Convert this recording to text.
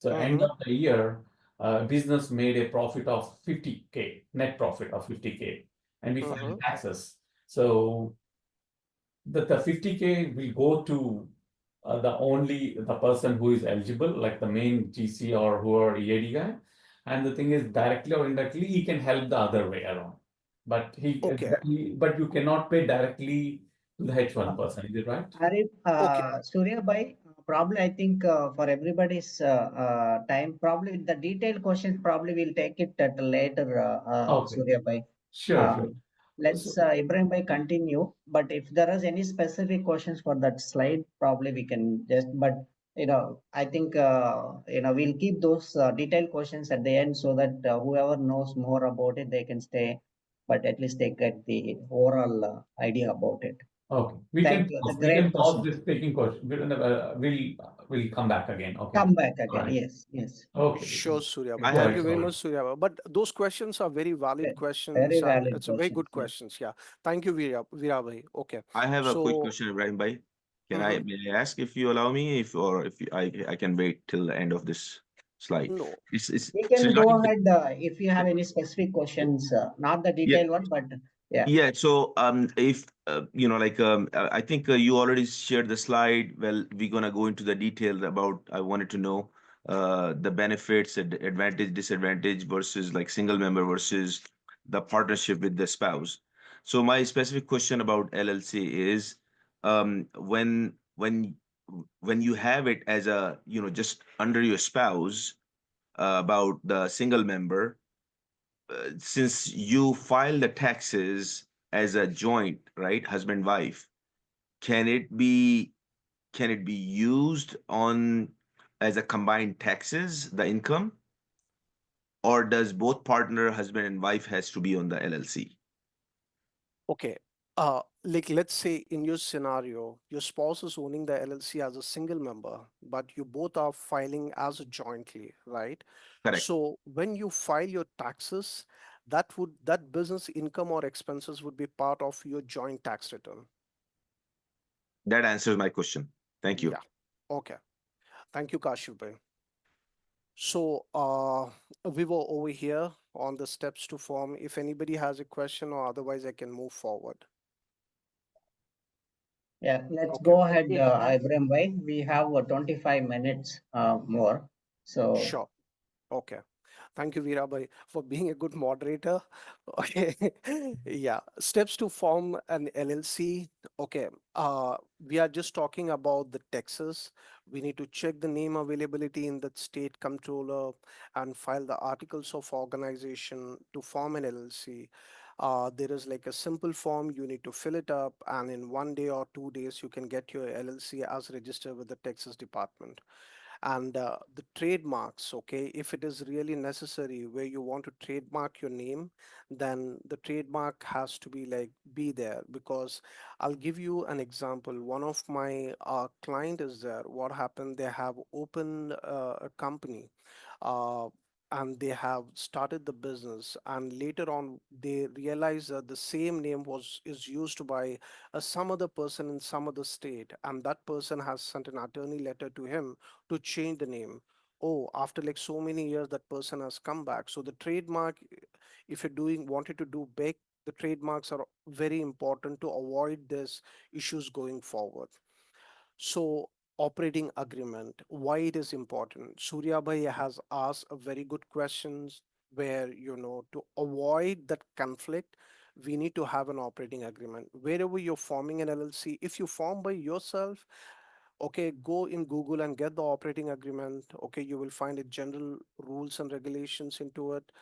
So end Mm-hmm. of the year, business made a profit of 50K, net profit of 50K, and we filed Mm-hmm. taxes. So the 50K will go to the person who is eligible, like the main GC or who are EAD guy. And the thing is, directly or indirectly, he can help the other way around. But Okay. but you cannot pay directly to the H1 person. Is it right? Arif, Okay. Surya Bhai, probably I think for everybody's time, probably the detailed questions probably we'll take it at a later, Okay, Surya Bhai. sure, Uh, sure. let's So, Ibrahim Bhai continue. But if there is any specific questions for that slide, probably we can just. But I think we'll keep those detailed questions at the end so that whoever knows more about it, they can stay. But at least they get the overall idea about it. okay, Thank you. The we can great pause question. this taking question. We'll come back again. Okay, Come back all again. right. Yes, yes. Okay, Sure, Surya okay, bhai. go Thank ahead. you very Sorry. much, Surya bhai. But those questions are very valid Very questions, and valid it's a very questions. good Yes. questions. Yeah. Thank you, Veera bhai. Okay. I have a quick So, question, Ibrahim Bhai. mhm. May I ask if you allow me, if or if I can wait till the end of this slide? No. We It's can go regarding the ahead if you have any specific questions, not the yeah. detailed one, but yeah. Yeah, so if I think you already shared the slide. Well, we're gonna go into the detail about. I wanted to know the benefits, advantage, disadvantage versus like single member versus the partnership with the spouse. So my specific question about LLC is when you have it as a just under your spouse about the single member since you file the taxes as a joint, right, husband wife, can it be can it be used on as a combined taxes, the income, or does both partner, husband and wife, has to be on the LLC? Okay. Like let's say in your scenario, your spouse is owning the LLC as a single member, but you both are filing as a jointly, right? Correct. So when you file your taxes, that business income or expenses would be part of your joint tax return. That answers my question. Thank you. Yeah. Okay. Thank you, Kashif bhai. So we were over here on the steps to form. If anybody has a question or otherwise, I can move forward. Yeah, let's Okay. go ahead, Yes, sir. Ibrahim bhai. We have 25 minutes more. So Sure. Okay. Thank you, Veerabhai, for being a good moderator. Okay. Yeah. Steps to form an LLC. Okay. We are just talking about the taxes. We need to check the name availability in the state controller and file the articles of organization to form an LLC. There is like a simple form, you need to fill it up, and in 1 day or 2 days, you can get your LLC as registered with the Texas Department. And the trademarks, okay, if it is really necessary where you want to trademark your name, then the trademark has to be like be there. Because I'll give you an example. One of my client is there. What happened, they have opened a company, uh, and they have started the business, and later on they realize that the same name was is used by some other person in some other state, and that person has sent an attorney letter to him to change the name. Oh, after like so many years, that person has come back. So the trademark, if you're doing wanted to do big, the trademarks are very important to avoid this issues going forward. So operating agreement, why it is important? Surya Bhai has asked a very good questions where to avoid that conflict, we need to have an operating agreement. Wherever you're forming an LLC, if you form by yourself, okay, go in Google and get the operating agreement. Okay, you will find a general rules and regulations into it.